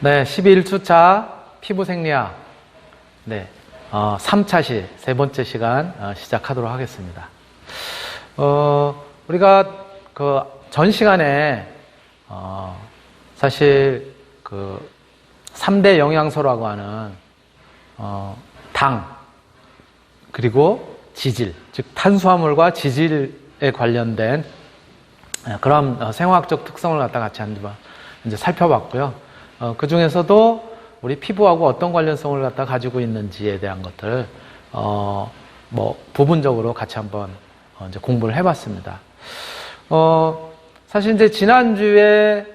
네, 11주차 피부 생리학. 네, 3차시, 세 번째 시간 시작하도록 하겠습니다. 우리가 전 시간에, 사실 3대 영양소라고 하는, 당, 그리고 지질, 즉 탄수화물과 지질에 관련된 그런 생화학적 특성을 갖다 같이 한번 이제 살펴봤고요. 그 중에서도 우리 피부하고 어떤 관련성을 갖다 가지고 있는지에 대한 것들, 부분적으로 같이 한번 이제 공부를 해봤습니다. 사실 이제 지난주에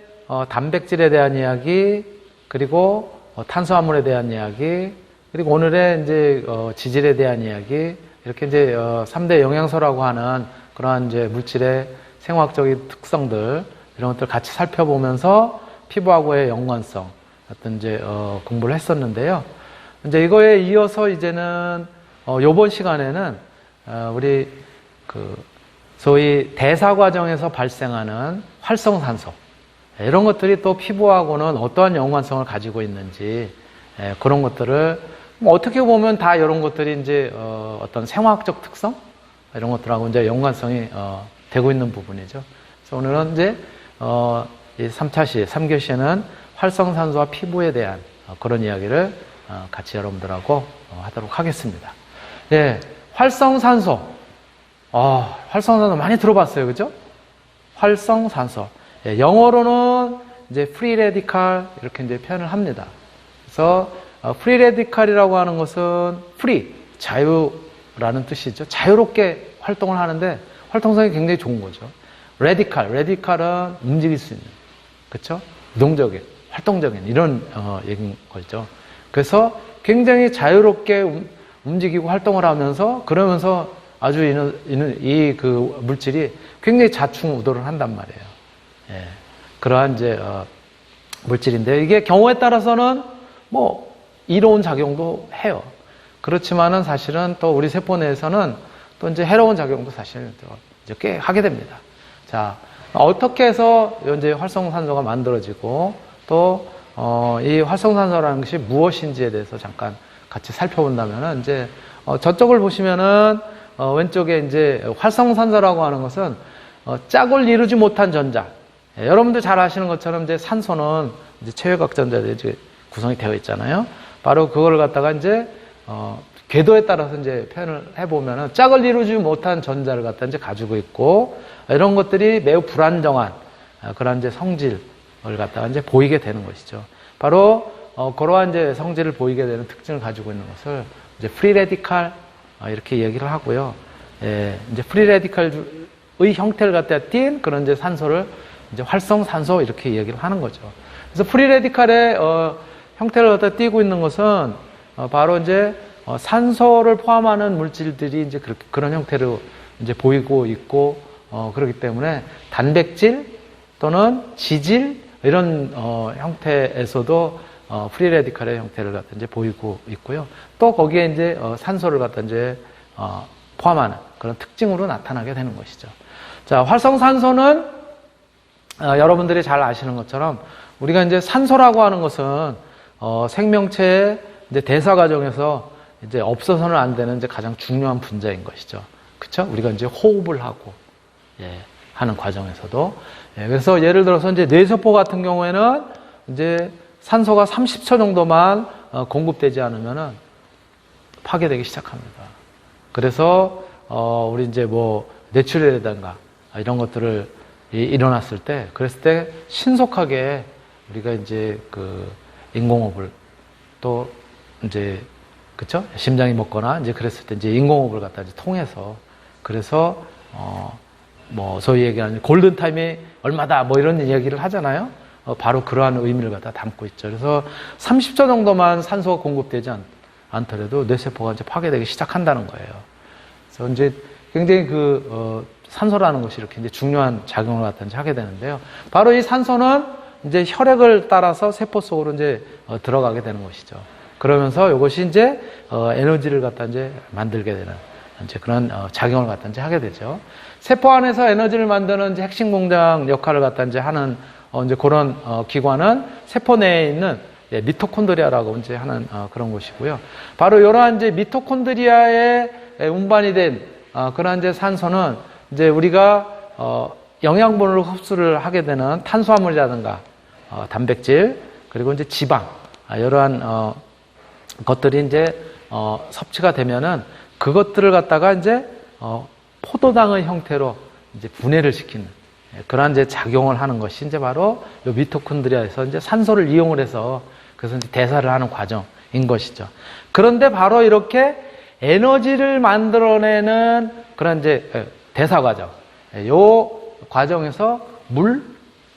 단백질에 대한 이야기, 그리고 탄수화물에 대한 이야기, 그리고 오늘의 이제 지질에 대한 이야기, 이렇게 이제 3대 영양소라고 하는 그러한 이제 물질의 생화학적인 특성들, 이런 것들 같이 살펴보면서 피부하고의 연관성, 어떤 이제 공부를 했었는데요. 이제 이거에 이어서 이제는 요번 시간에는 우리 소위 대사 과정에서 발생하는 활성산소, 이런 것들이 또 피부하고는 어떠한 연관성을 가지고 있는지, 그런 것들을 어떻게 보면 다 이런 것들이 이제 어떤 생화학적 특성, 이런 것들하고 이제 연관성이 되고 있는 부분이죠. 그래서 오늘은 이제 이 3차시, 3교시에는 활성산소와 피부에 대한 그런 이야기를 같이 여러분들하고 하도록 하겠습니다. 네, 활성산소. 활성산소 많이 들어봤어요, 그죠? 활성산소. 예, 영어로는 이제 free radical 이렇게 이제 표현을 합니다. 그래서 free radical이라고 하는 것은 free, 자유라는 뜻이죠. 자유롭게 활동을 하는데 활동성이 굉장히 좋은 거죠. radical은 움직일 수 있는, 그렇죠? 유동적인, 활동적인 이런 얘기인 거죠. 그래서 굉장히 자유롭게 움직이고 활동을 하면서, 그러면서 아주 이 물질이 굉장히 자충우돌을 한단 말이에요. 예, 그러한 이제 물질인데, 이게 경우에 따라서는 이로운 작용도 해요. 그렇지만은 사실은 또 우리 세포 내에서는 또 이제 해로운 작용도 사실 이제 꽤 하게 됩니다. 자, 어떻게 해서 이제 활성산소가 만들어지고, 또 이 활성산소라는 것이 무엇인지에 대해서 잠깐 같이 살펴본다면은, 이제 저쪽을 보시면은 왼쪽에 이제 활성산소라고 하는 것은 짝을 이루지 못한 전자. 여러분들 잘 아시는 것처럼 이제 산소는 이제 최외각 전자들이 이제 구성이 되어 있잖아요. 바로 그걸 갖다가 이제 궤도에 따라서 이제 표현을 해보면은 짝을 이루지 못한 전자를 갖다 이제 가지고 있고, 이런 것들이 매우 불안정한 그런 이제 성질을 갖다가 이제 보이게 되는 것이죠. 바로 그러한 이제 성질을 보이게 되는 특징을 가지고 있는 것을 이제 프리 레디칼 이렇게 얘기를 하고요. 예, 이제 프리 레디칼의 형태를 갖다 띈 그런 이제 산소를 이제 활성산소 이렇게 얘기를 하는 거죠. 그래서 프리 레디칼의 형태를 갖다 띄고 있는 것은 바로 이제 산소를 포함하는 물질들이 이제 그런 형태로 이제 보이고 있고, 그렇기 때문에 단백질 또는 지질 이런 형태에서도 프리 레디칼의 형태를 갖다 이제 보이고 있고요. 또 거기에 이제 산소를 갖다 이제 포함하는 그런 특징으로 나타나게 되는 것이죠. 자, 활성산소는 여러분들이 잘 아시는 것처럼 우리가 이제 산소라고 하는 것은 생명체의 이제 대사 과정에서 이제 없어서는 안 되는 이제 가장 중요한 분자인 것이죠. 그쵸? 우리가 이제 호흡을 하고, 하는 과정에서도. 그래서 예를 들어서 이제 뇌세포 같은 경우에는 이제 산소가 30초 정도만 공급되지 않으면은 파괴되기 시작합니다. 그래서, 우리 이제 뇌출혈이라든가 이런 것들을 일어났을 때, 그랬을 때 신속하게 우리가 이제 인공호흡을 또 이제 그쵸? 심장이 먹거나 이제 그랬을 때 이제 인공호흡을 갖다 이제 통해서, 그래서 소위 얘기하는 골든타임이 얼마다 이런 얘기를 하잖아요. 바로 그러한 의미를 갖다 담고 있죠. 그래서 30초 정도만 산소가 공급되지 않더라도 뇌세포가 이제 파괴되기 시작한다는 거예요. 그래서 이제 굉장히 산소라는 것이 이렇게 이제 중요한 작용을 갖다 이제 하게 되는데요. 바로 이 산소는 이제 혈액을 따라서 세포 속으로 이제 들어가게 되는 것이죠. 그러면서 이것이 이제 에너지를 갖다 이제 만들게 되는 이제 그런 작용을 갖다 이제 하게 되죠. 세포 안에서 에너지를 만드는 이제 핵심 공장 역할을 갖다 이제 하는 이제 그런 기관은 세포 내에 있는 예, 미토콘드리아라고 이제 하는 그런 곳이고요. 바로 이러한 이제 미토콘드리아에 운반이 된 그러한 이제 산소는 이제 우리가 영양분을 흡수를 하게 되는 탄수화물이라든가 단백질 그리고 이제 지방 이러한 것들이 이제 섭취가 되면은 그것들을 갖다가 이제 포도당의 형태로 이제 분해를 시키는 그러한 이제 작용을 하는 것이 이제 바로 이 미토콘드리아에서 이제 산소를 이용을 해서 그래서 이제 대사를 하는 과정인 것이죠. 그런데 바로 이렇게 에너지를 만들어내는 그런 이제 대사 과정, 요 과정에서 물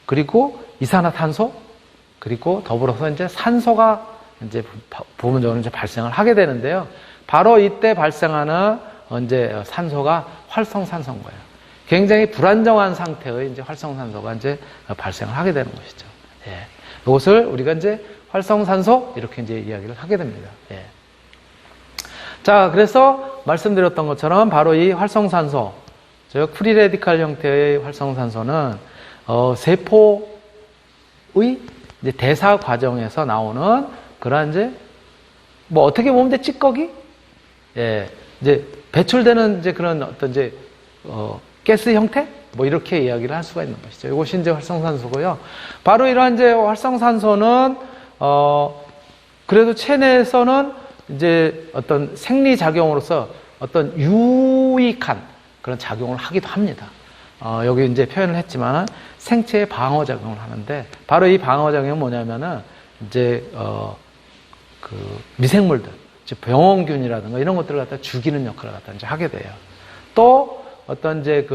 그리고 이산화탄소 그리고 더불어서 이제 산소가 이제 부분적으로 이제 발생을 하게 되는데요. 바로 이때 발생하는 이제 산소가 활성산소인 거예요. 굉장히 불안정한 상태의 이제 활성산소가 이제 발생을 하게 되는 것이죠. 예. 이것을 우리가 이제 활성산소 이렇게 이제 이야기를 하게 됩니다. 예. 자, 그래서 말씀드렸던 것처럼 바로 이 활성산소, 즉 프리레디칼 형태의 활성산소는 세포의 이제 대사 과정에서 나오는 그러한 이제 뭐 어떻게 보면 이제 찌꺼기, 예, 이제 배출되는 이제 그런 어떤 이제 가스 형태, 뭐 이렇게 이야기를 할 수가 있는 것이죠. 이것이 이제 활성산소고요. 바로 이러한 이제 활성산소는 그래도 체내에서는 이제 어떤 생리 작용으로서 어떤 유익한 그런 작용을 하기도 합니다. 여기 이제 표현을 했지만 생체의 방어 작용을 하는데 바로 이 방어 작용은 뭐냐면은 이제 그 미생물들, 즉 병원균이라든가 이런 것들을 갖다 죽이는 역할을 갖다 이제 하게 돼요. 또 어떤 이제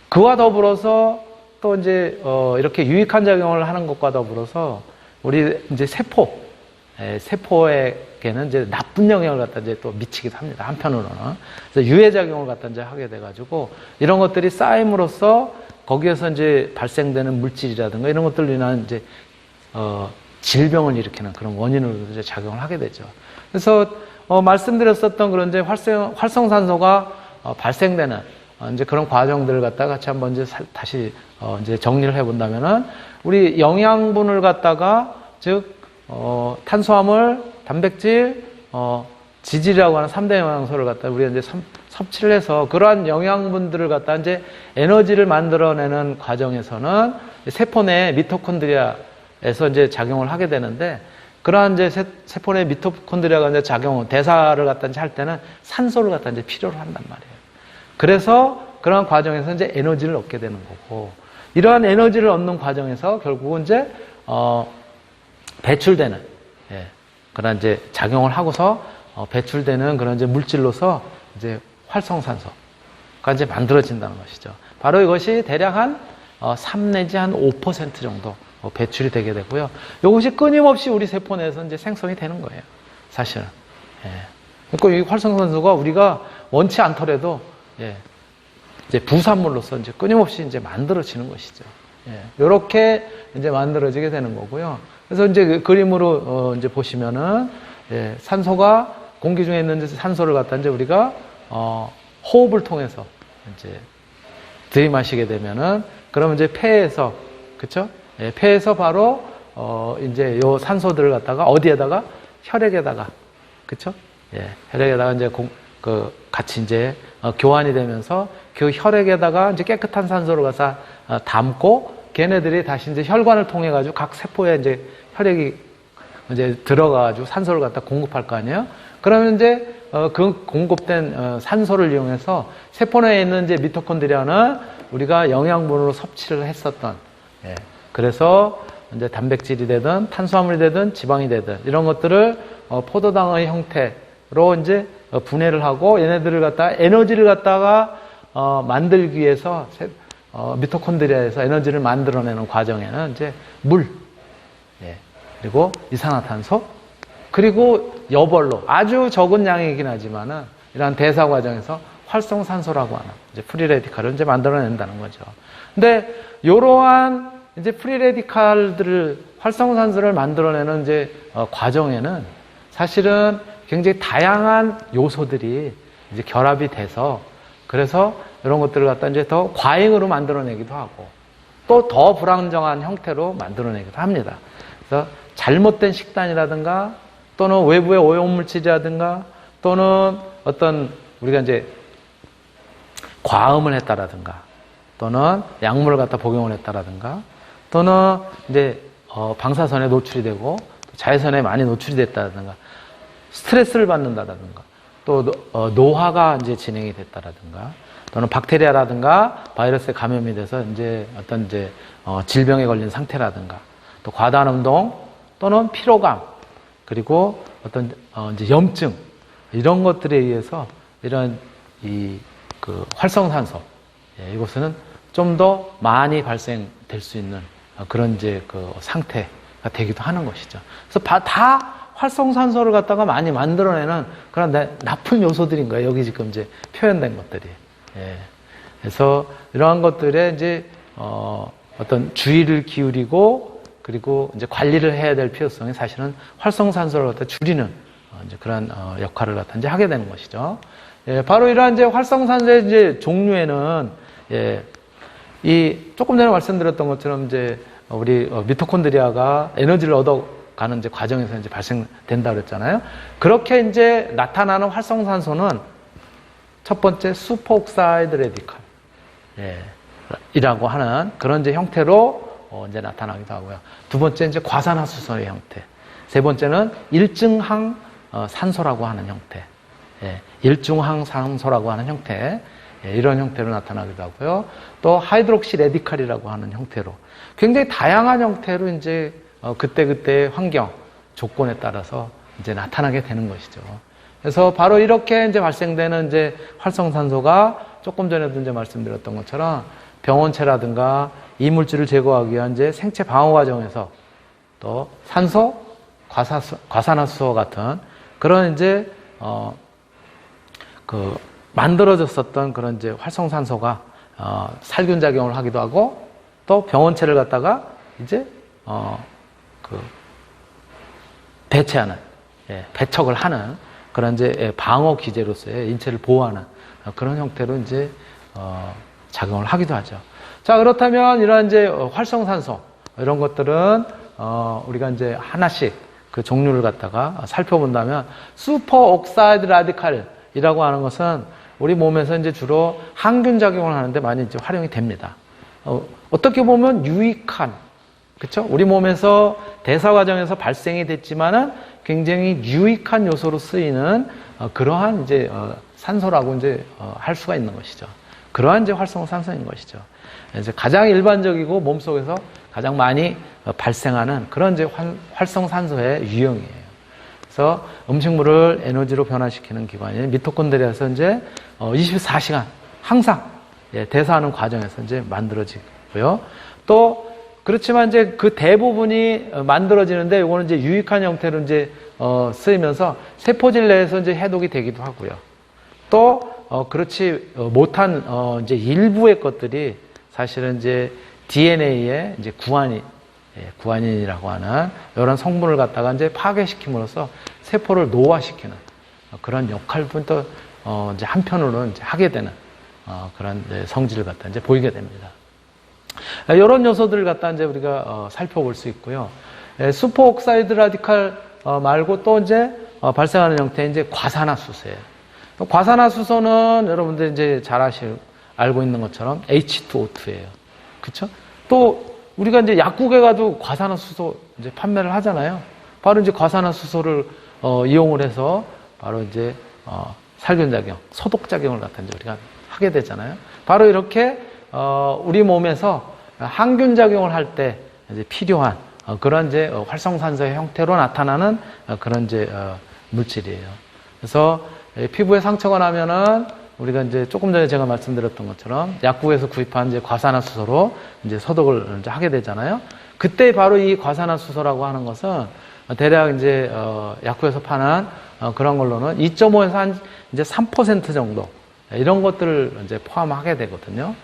그와 더불어서 또 이제 이렇게 유익한 작용을 하는 것과 더불어서 우리 이제 세포에게는 이제 나쁜 영향을 갖다 이제 또 미치기도 합니다. 한편으로는. 그래서 유해작용을 갖다 이제 하게 돼가지고 이런 것들이 쌓임으로써 거기에서 이제 발생되는 물질이라든가 이런 것들로 인한 이제, 질병을 일으키는 그런 원인으로 이제 작용을 하게 되죠. 그래서, 말씀드렸었던 그런 이제 활성산소가 발생되는 이제 그런 과정들을 갖다가 같이 한번 이제 다시 이제 정리를 해본다면은 우리 영양분을 갖다가 즉 탄수화물, 단백질, 지질이라고 하는 3대 영양소를 갖다 우리가 이제 섭취를 해서 그러한 영양분들을 갖다 이제 에너지를 만들어내는 과정에서는 세포 내 미토콘드리아에서 이제 작용을 하게 되는데 그러한 이제 세포 내 미토콘드리아가 이제 대사를 갖다 이제 할 때는 산소를 갖다 이제 필요로 한단 말이에요. 그래서 그러한 과정에서 이제 에너지를 얻게 되는 거고 이러한 에너지를 얻는 과정에서 결국은 이제 배출되는 그런 이제 작용을 하고서 배출되는 그런 이제 물질로서 이제 활성산소가 이제 만들어진다는 것이죠. 바로 이것이 대략 한 3 내지 한 5% 정도 배출이 되게 되고요. 이것이 끊임없이 우리 세포 내에서 이제 생성이 되는 거예요. 사실은. 그러니까 이 활성산소가 우리가 원치 않더라도 이제 부산물로서 이제 끊임없이 이제 만들어지는 것이죠. 이렇게 이제 만들어지게 되는 거고요. 그래서 이제 그 그림으로 이제 보시면은 산소가 공기 중에 있는 산소를 갖다 이제 우리가 호흡을 통해서 이제 들이마시게 되면은 그러면 이제 폐에서 그쵸? 폐에서 바로 이제 요 산소들을 갖다가 어디에다가 혈액에다가 그쵸? 혈액에다가 이제 같이 이제 교환이 되면서 그 혈액에다가 이제 깨끗한 산소를 가서 담고 걔네들이 다시 이제 혈관을 통해 가지고 각 세포에 이제 혈액이 이제 들어가가지고 산소를 갖다 공급할 거 아니에요? 그러면 이제 그 공급된 산소를 이용해서 세포 내에 있는 이제 미토콘드리아는 우리가 영양분으로 섭취를 했었던 그래서 이제 단백질이 되든 탄수화물이 되든 지방이 되든 이런 것들을 포도당의 형태로 이제 분해를 하고 얘네들을 갖다가 에너지를 갖다가 만들기 위해서 미토콘드리아에서 에너지를 만들어내는 과정에는 이제 물, 그리고 이산화탄소, 그리고 여벌로 아주 적은 양이긴 하지만은 이러한 대사 과정에서 활성산소라고 하는 이제 프리레디칼을 이제 만들어낸다는 거죠. 근데 이러한 이제 프리레디칼들을 활성산소를 만들어내는 이제 과정에는 사실은 굉장히 다양한 요소들이 이제 결합이 돼서 그래서 이런 것들을 갖다 이제 더 과잉으로 만들어내기도 하고 또 더 불안정한 형태로 만들어내기도 합니다. 그래서 잘못된 식단이라든가 또는 외부의 오염물질이라든가 또는 어떤 우리가 이제 과음을 했다라든가 또는 약물을 갖다 복용을 했다라든가 또는 이제 방사선에 노출이 되고 자외선에 많이 노출이 됐다라든가 스트레스를 받는다라든가 또 노화가 이제 진행이 됐다라든가 또는 박테리아라든가 바이러스에 감염이 돼서 이제 어떤 이제 질병에 걸린 상태라든가 또 과다한 운동 또는 피로감 그리고 어떤 이제 염증 이런 것들에 의해서 이런 그 활성산소 이것은 좀 더 많이 발생될 수 있는 그런 이제 그 상태가 되기도 하는 것이죠. 그래서 다 활성산소를 갖다가 많이 만들어내는 그런 나쁜 요소들인 거예요. 여기 지금 이제 표현된 것들이. 그래서 이러한 것들에 이제 어떤 주의를 기울이고 그리고 이제 관리를 해야 될 필요성이 사실은 활성산소를 갖다 줄이는 이제 그런 역할을 갖다 이제 하게 되는 것이죠. 바로 이러한 이제 활성산소의 이제 종류에는 이 조금 전에 말씀드렸던 것처럼 이제 우리 미토콘드리아가 에너지를 얻어가는 이제 과정에서 이제 발생된다 그랬잖아요. 그렇게 이제 나타나는 활성산소는 첫 번째 슈퍼옥사이드 레디칼 이라고 하는 그런 이제 형태로 이제 나타나기도 하고요. 두 번째 이제 과산화수소의 형태. 세 번째는 일중항 산소라고 하는 형태. 일중항 산소라고 하는 형태. 이런 형태로 나타나기도 하고요. 또 하이드록시 레디칼이라고 하는 형태로 굉장히 다양한 형태로 이제 그때그때의 환경, 조건에 따라서 이제 나타나게 되는 것이죠. 그래서 바로 이렇게 이제 발생되는 이제 활성산소가 조금 전에도 이제 말씀드렸던 것처럼 병원체라든가 이물질을 제거하기 위한 이제 생체 방어 과정에서 또 산소, 과산화수소 같은 그런 이제 만들어졌었던 그런 이제 활성산소가 살균 작용을 하기도 하고 또 병원체를 갖다가 이제 배체하는 배척을 하는 그런 이제 방어 기제로서의 인체를 보호하는 그런 형태로 이제 작용을 하기도 하죠. 자, 그렇다면 이러한 이제 활성산소 이런 것들은 우리가 이제 하나씩 그 종류를 갖다가 살펴본다면 슈퍼옥사이드 라디칼이라고 하는 것은 우리 몸에서 이제 주로 항균 작용을 하는데 많이 이제 활용이 됩니다. 어떻게 보면 유익한, 그렇죠? 우리 몸에서 대사 과정에서 발생이 됐지만은 굉장히 유익한 요소로 쓰이는 그러한 이제 산소라고 이제 할 수가 있는 것이죠. 그러한 이제 활성산소인 것이죠. 이제 가장 일반적이고 몸속에서 가장 많이 발생하는 그런 이제 활성산소의 유형이에요. 그래서 음식물을 에너지로 변화시키는 기관인 미토콘드리아에서 이제 24시간 항상 대사하는 과정에서 이제 만들어지고요. 또 그렇지만 이제 그 대부분이 만들어지는데 이거는 이제 유익한 형태로 이제 쓰이면서 세포질 내에서 이제 해독이 되기도 하고요. 또 그렇지 못한 이제 일부의 것들이 사실은 이제 DNA의 이제 구아닌이라고 하는 이런 성분을 갖다가 이제 파괴시킴으로써 세포를 노화시키는 그런 역할부터 이제 한편으로는 이제 하게 되는 그런 성질을 갖다 이제 보이게 됩니다. 이런 요소들을 갖다 이제 우리가 살펴볼 수 있고요. 슈퍼옥사이드 라디칼 말고 또 이제 발생하는 형태의 이제 과산화수소예요. 과산화수소는 여러분들 이제 잘 알고 있는 것처럼 H2O2예요. 그렇죠? 또 우리가 이제 약국에 가도 과산화수소 이제 판매를 하잖아요. 바로 이제 과산화수소를 이용을 해서 바로 이제 살균작용, 소독작용을 갖다 이제 우리가 하게 되잖아요. 바로 이렇게 우리 몸에서 항균작용을 할 때 이제 필요한 그런 이제 활성산소의 형태로 나타나는 그런 이제 물질이에요. 그래서 피부에 상처가 나면은 우리가 이제 조금 전에 제가 말씀드렸던 것처럼 약국에서 구입한 이제 과산화수소로 이제 소독을 이제 하게 되잖아요. 그때 바로 이 과산화수소라고 하는 것은 대략 이제 약국에서 파는 그런 걸로는 2.5에서 한 이제 3% 정도 이런 것들을 이제 포함하게 되거든요.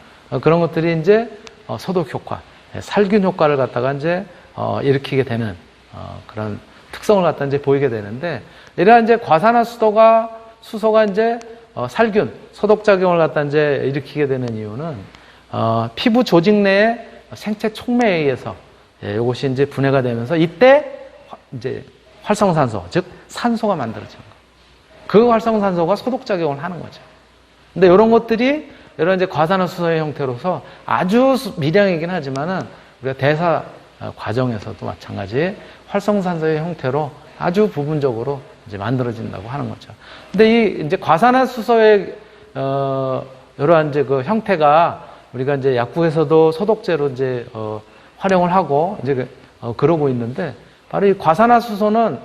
그런 것들이 이제 소독 효과, 살균 효과를 갖다가 이제 일으키게 되는 그런 특성을 갖다 이제 보이게 되는데 이러한 이제 수소가 이제 살균, 소독작용을 갖다 이제 일으키게 되는 이유는 피부 조직 내의 생체 촉매에 의해서 예, 이것이 이제 분해가 되면서 이때 이제 활성산소, 즉 산소가 만들어지는 거예요. 그 활성산소가 소독작용을 하는 거죠. 근데 이런 것들이 이런 이제 과산화수소의 형태로서 아주 미량이긴 하지만은 우리가 대사 과정에서도 마찬가지 활성산소의 형태로 아주 부분적으로 이제 만들어진다고 하는 거죠. 근데 이 이제 과산화수소의 이러한 이제 그 형태가 우리가 이제 약국에서도 소독제로 이제 활용을 하고 이제 그러고 있는데 바로 이 과산화수소는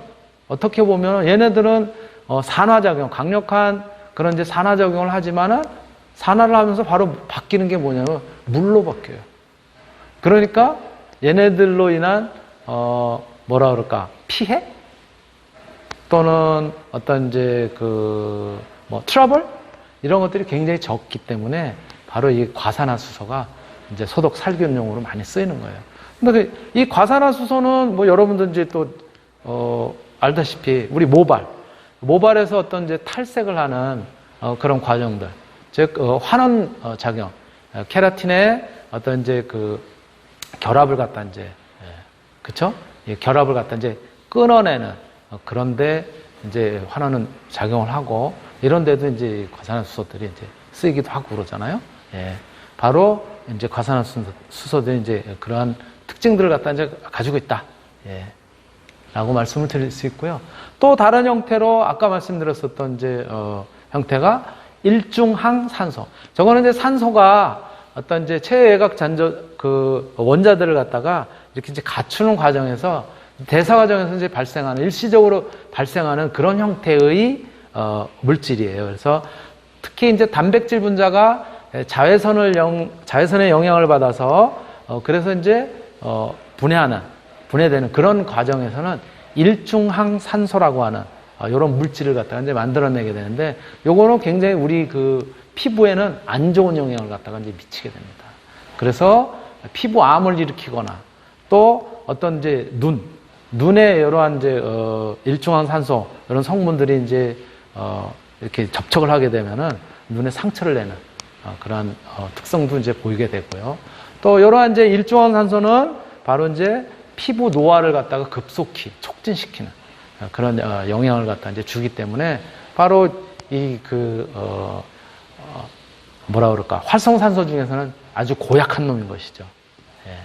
어떻게 보면 얘네들은 산화작용, 강력한 그런 이제 산화작용을 하지만은 산화를 하면서 바로 바뀌는 게 뭐냐면 물로 바뀌어요. 그러니까 얘네들로 인한 뭐라 그럴까 피해 또는 어떤 이제 그 뭐 트러블 이런 것들이 굉장히 적기 때문에 바로 이 과산화수소가 이제 소독 살균용으로 많이 쓰이는 거예요. 근데 이 과산화수소는 뭐 여러분들 이제 또 알다시피 우리 모발에서 어떤 이제 탈색을 하는 그런 과정들, 즉 환원 작용, 케라틴의 어떤 이제 그 결합을 갖다 이제 그쵸? 이 결합을 갖다 이제 끊어내는 그런데 이제 환원은 작용을 하고 이런 데도 이제 과산화수소들이 이제 쓰이기도 하고 그러잖아요. 예. 바로 이제 과산화수소들이 이제 그러한 특징들을 갖다 이제 가지고 있다. 예. 라고 말씀을 드릴 수 있고요. 또 다른 형태로 아까 말씀드렸었던 이제 형태가 일중항산소. 저거는 이제 산소가 어떤 이제 체외각 잔저 그 원자들을 갖다가 이렇게 이제 갖추는 과정에서 대사 과정에서 이제 발생하는 일시적으로 발생하는 그런 형태의 물질이에요. 그래서 특히 이제 단백질 분자가 자외선의 영향을 받아서 그래서 이제 분해되는 그런 과정에서는 일중항산소라고 하는 이런 물질을 갖다가 이제 만들어내게 되는데, 요거는 굉장히 우리 그 피부에는 안 좋은 영향을 갖다가 이제 미치게 됩니다. 그래서 피부암을 일으키거나 또 어떤 이제 눈에 이러한 이제 일중항산소 이런 성분들이 이제 이렇게 접촉을 하게 되면은 눈에 상처를 내는 그런 특성도 이제 보이게 되고요. 또 이러한 이제 일중항산소는 바로 이제 피부 노화를 갖다가 급속히 촉진시키는 그런 영향을 갖다 이제 주기 때문에 바로 이 뭐라 그럴까 활성산소 중에서는 아주 고약한 놈인 것이죠. 예.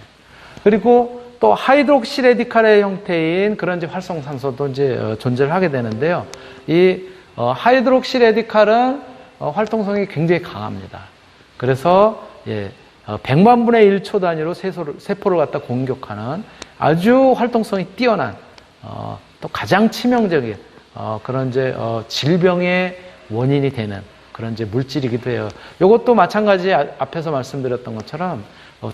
그리고 또 하이드록시 레디칼의 형태인 그런 이제 활성산소도 이제 존재를 하게 되는데요. 이 하이드록시 레디칼은 활동성이 굉장히 강합니다. 그래서 100만 분의 1초 단위로 세포를 갖다 공격하는 아주 활동성이 뛰어난 또 가장 치명적인 그런 이제 질병의 원인이 되는 그런 이제 물질이기도 해요. 이것도 마찬가지 앞에서 말씀드렸던 것처럼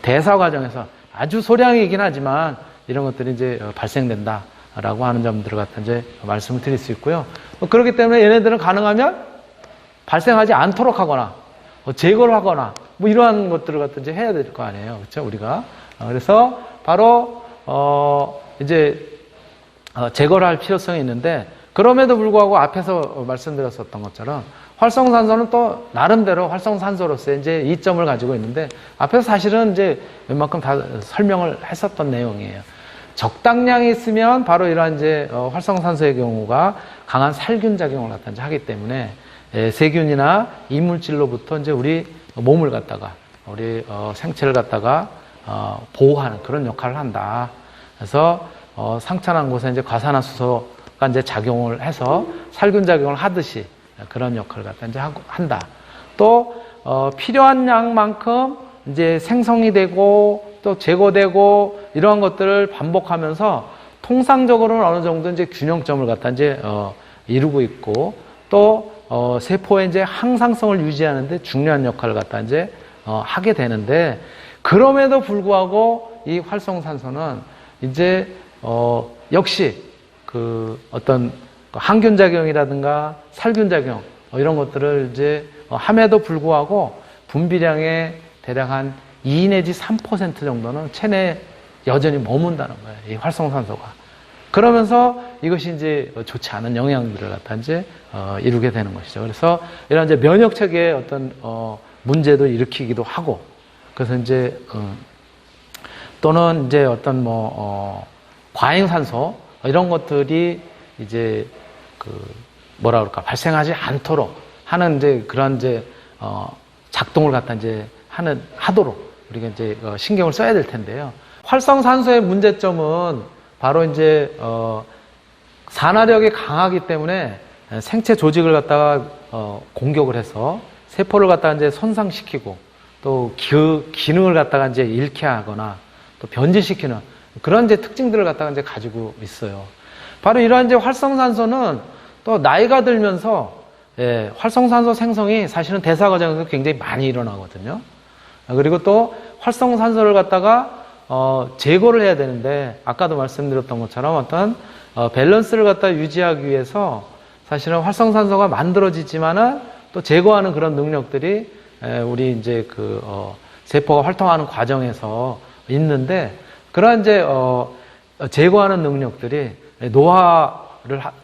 대사 과정에서 아주 소량이긴 하지만 이런 것들이 이제 발생된다라고 하는 점들을 갖다 이제 말씀을 드릴 수 있고요. 그렇기 때문에 얘네들은 가능하면 발생하지 않도록 하거나 제거를 하거나 뭐 이러한 것들을 갖다 이제 해야 될 거 아니에요, 그렇죠? 우리가 그래서 바로 이제 제거를 할 필요성이 있는데, 그럼에도 불구하고 앞에서 말씀드렸었던 것처럼 활성산소는 또 나름대로 활성산소로서의 이제 이점을 가지고 있는데, 앞에서 사실은 이제 웬만큼 다 설명을 했었던 내용이에요. 적당량이 있으면 바로 이러한 이제 활성산소의 경우가 강한 살균 작용을 갖다 이제 하기 때문에 세균이나 이물질로부터 이제 우리 몸을 갖다가 우리 생체를 갖다가 보호하는 그런 역할을 한다. 그래서 상처난 곳에 이제 과산화수소가 이제 작용을 해서 살균 작용을 하듯이 그런 역할을 갖다 이제 한다. 또 필요한 양만큼 이제 생성이 되고 또 제거되고 이러한 것들을 반복하면서 통상적으로는 어느 정도 이제 균형점을 갖다 이제 이루고 있고, 또 세포의 이제 항상성을 유지하는데 중요한 역할을 갖다 이제 하게 되는데, 그럼에도 불구하고 이 활성산소는 이제 역시 그 어떤 항균 작용이라든가 살균 작용 이런 것들을 이제 함에도 불구하고 분비량의 대략 한 2 내지 3% 정도는 체내에 여전히 머문다는 거예요, 이 활성산소가. 그러면서 이것이 이제 좋지 않은 영향들을 갖다 이제 이루게 되는 것이죠. 그래서 이런 이제 면역 체계의 어떤 문제도 일으키기도 하고, 그래서 이제 또는 이제 어떤 과잉산소 이런 것들이 이제 뭐라 그럴까 발생하지 않도록 하는 이제 그런 이제 작동을 갖다 이제 하도록 우리가 이제 신경을 써야 될 텐데요. 활성산소의 문제점은 바로 이제 산화력이 강하기 때문에 생체 조직을 갖다가 공격을 해서 세포를 갖다가 이제 손상시키고 또 기능을 갖다가 이제 잃게 하거나 또 변질시키는 그런 이제 특징들을 갖다가 이제 가지고 있어요. 바로 이러한 이제 활성산소는 또 나이가 들면서 활성산소 생성이 사실은 대사 과정에서 굉장히 많이 일어나거든요. 그리고 또 활성산소를 갖다가 제거를 해야 되는데 아까도 말씀드렸던 것처럼 어떤 밸런스를 갖다 유지하기 위해서 사실은 활성산소가 만들어지지만은 또 제거하는 그런 능력들이 우리 이제 세포가 활동하는 과정에서 있는데 그러한 이제 제거하는 능력들이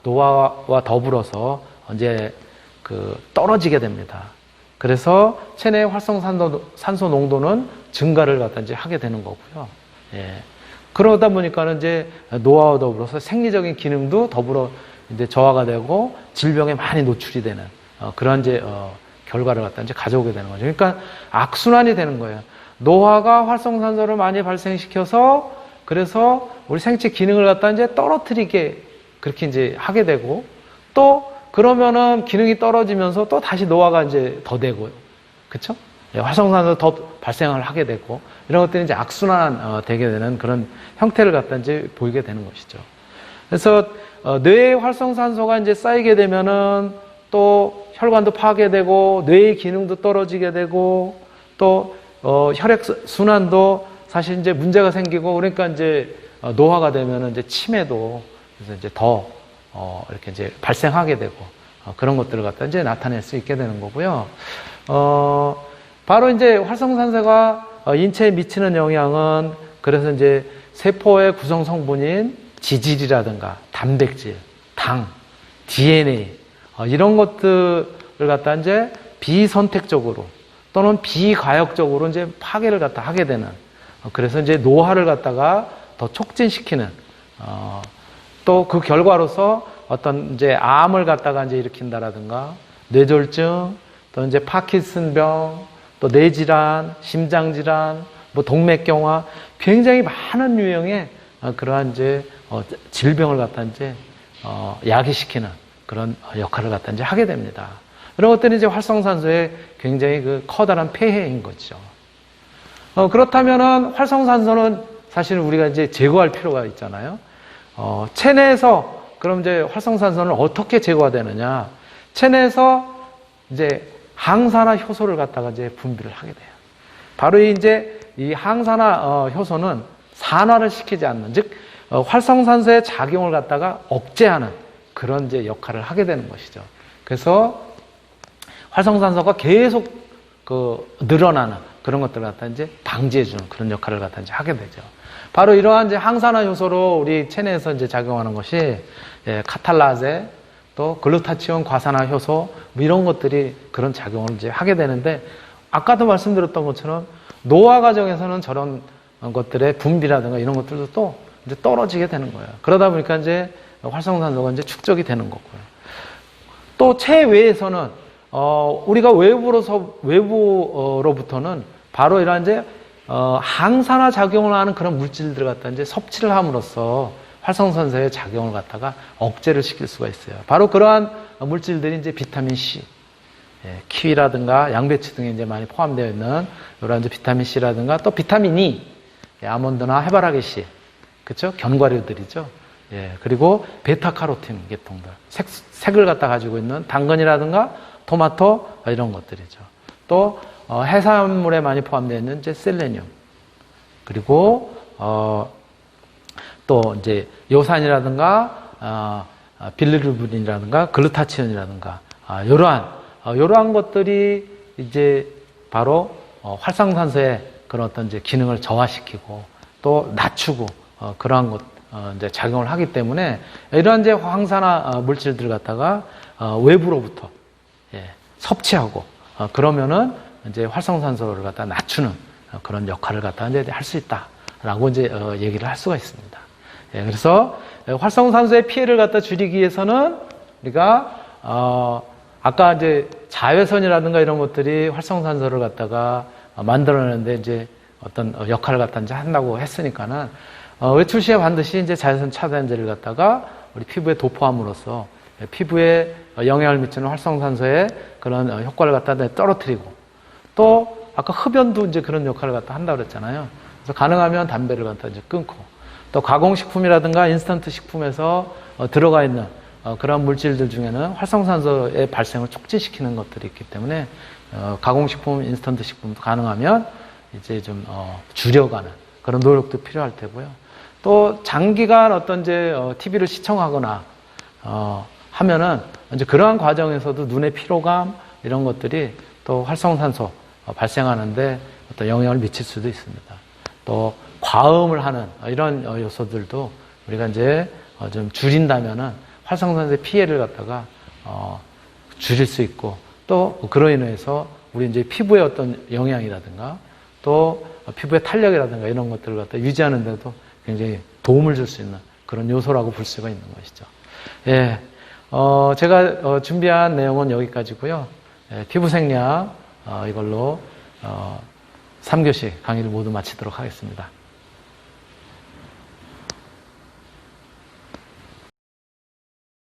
노화와 더불어서 이제 떨어지게 됩니다. 그래서 체내의 활성산소 농도는 증가를 갖다 이제 하게 되는 거고요. 그러다 보니까는 이제 노화와 더불어서 생리적인 기능도 더불어 이제 저하가 되고 질병에 많이 노출이 되는 그런 이제 결과를 갖다 이제 가져오게 되는 거죠. 그러니까 악순환이 되는 거예요. 노화가 활성산소를 많이 발생시켜서 그래서 우리 생체 기능을 갖다 이제 떨어뜨리게 그렇게 이제 하게 되고 또 그러면은 기능이 떨어지면서 또 다시 노화가 이제 더 되고요. 그쵸? 활성산소 더 발생을 하게 되고 이런 것들이 이제 악순환 되게 되는 그런 형태를 갖다 이제 보이게 되는 것이죠. 그래서 뇌의 활성산소가 이제 쌓이게 되면은 또 혈관도 파괴되고 뇌의 기능도 떨어지게 되고 또 혈액 순환도 사실 이제 문제가 생기고 그러니까 이제 노화가 되면은 이제 치매도 그래서 이제 더 이렇게 이제 발생하게 되고 그런 것들을 갖다 이제 나타낼 수 있게 되는 거고요. 바로 이제 활성산소가 인체에 미치는 영향은 그래서 이제 세포의 구성 성분인 지질이라든가 단백질, 당, DNA 이런 것들을 갖다 이제 비선택적으로 또는 비가역적으로 이제 파괴를 갖다 하게 되는 그래서 이제 노화를 갖다가 더 촉진시키는 또 그 결과로서 어떤 이제 암을 갖다가 이제 일으킨다라든가 뇌졸중 또 이제 파킨슨병 또 뇌질환, 심장질환, 뭐 동맥경화 굉장히 많은 유형의 그러한 이제 질병을 갖다 이제 야기시키는 그런 역할을 갖다 이제 하게 됩니다. 이런 것들이 이제 활성산소의 굉장히 커다란 폐해인 거죠. 그렇다면은 활성산소는 사실 우리가 이제 제거할 필요가 있잖아요. 체내에서 그럼 이제 활성산소는 어떻게 제거가 되느냐? 체내에서 이제 항산화 효소를 갖다가 이제 분비를 하게 돼요. 바로 이제 이 항산화 효소는 산화를 시키지 않는, 즉 활성산소의 작용을 갖다가 억제하는 그런 이제 역할을 하게 되는 것이죠. 그래서 활성산소가 계속 늘어나는 그런 것들을 갖다 이제 방지해주는 그런 역할을 갖다 이제 하게 되죠. 바로 이러한 이제 항산화 효소로 우리 체내에서 이제 작용하는 것이 카탈라제, 또 글루타치온 과산화 효소 뭐 이런 것들이 그런 작용을 이제 하게 되는데 아까도 말씀드렸던 것처럼 노화 과정에서는 저런 것들의 분비라든가 이런 것들도 또 이제 떨어지게 되는 거예요. 그러다 보니까 이제 활성산소가 이제 축적이 되는 거고요. 또 체외에서는 우리가 외부로부터는 바로 이러한 이제 항산화 작용을 하는 그런 물질들을 갖다 이제 섭취를 함으로써 활성산소의 작용을 갖다가 억제를 시킬 수가 있어요. 바로 그러한 물질들이 이제 비타민 C, 키위라든가 양배추 등에 이제 많이 포함되어 있는 이런 이제 비타민 C라든가 또 비타민 E, 아몬드나 해바라기 씨, 그렇죠? 견과류들이죠. 그리고 베타카로틴 계통들, 색을 갖다 가지고 있는 당근이라든가 토마토 이런 것들이죠. 또 해산물에 많이 포함되어 있는 이제 셀레늄, 그리고 또 이제 요산이라든가 빌리루빈이라든가 글루타치온이라든가 이러한 것들이 이제 바로 활성산소의 그런 어떤 이제 기능을 저하시키고 또 낮추고 그러한 것 이제 작용을 하기 때문에 이러한 이제 항산화 물질들을 갖다가 외부로부터 섭취하고 그러면은 이제 활성산소를 갖다 낮추는 그런 역할을 갖다 이제 할 수 있다. 라고 이제 얘기를 할 수가 있습니다. 예, 그래서 활성산소의 피해를 갖다 줄이기 위해서는 우리가 아까 이제 자외선이라든가 이런 것들이 활성산소를 갖다가 만들어내는데 이제 어떤 역할을 갖다 이제 한다고 했으니까는 외출 시에 반드시 이제 자외선 차단제를 갖다가 우리 피부에 도포함으로써 피부에 영향을 미치는 활성산소의 그런 효과를 갖다 떨어뜨리고, 또 아까 흡연도 이제 그런 역할을 갖다 한다고 그랬잖아요. 그래서 가능하면 담배를 갖다 이제 끊고, 또 가공식품이라든가 인스턴트 식품에서 들어가 있는 그런 물질들 중에는 활성산소의 발생을 촉진시키는 것들이 있기 때문에 가공식품, 인스턴트 식품도 가능하면 이제 좀 줄여가는 그런 노력도 필요할 테고요. 또 장기간 어떤 이제 TV를 시청하거나 하면은 이제 그러한 과정에서도 눈의 피로감 이런 것들이 또 활성산소 발생하는데 어떤 영향을 미칠 수도 있습니다. 또 과음을 하는 이런 요소들도 우리가 이제 좀 줄인다면은 활성산소의 피해를 갖다가 줄일 수 있고, 또 그로 인해서 우리 이제 피부의 어떤 영향이라든가 또 피부의 탄력이라든가 이런 것들을 갖다 유지하는 데도 굉장히 도움을 줄 수 있는 그런 요소라고 볼 수가 있는 것이죠. 예, 제가 준비한 내용은 여기까지고요. 예, 피부생리학 이걸로 3교시 강의를 모두 마치도록 하겠습니다.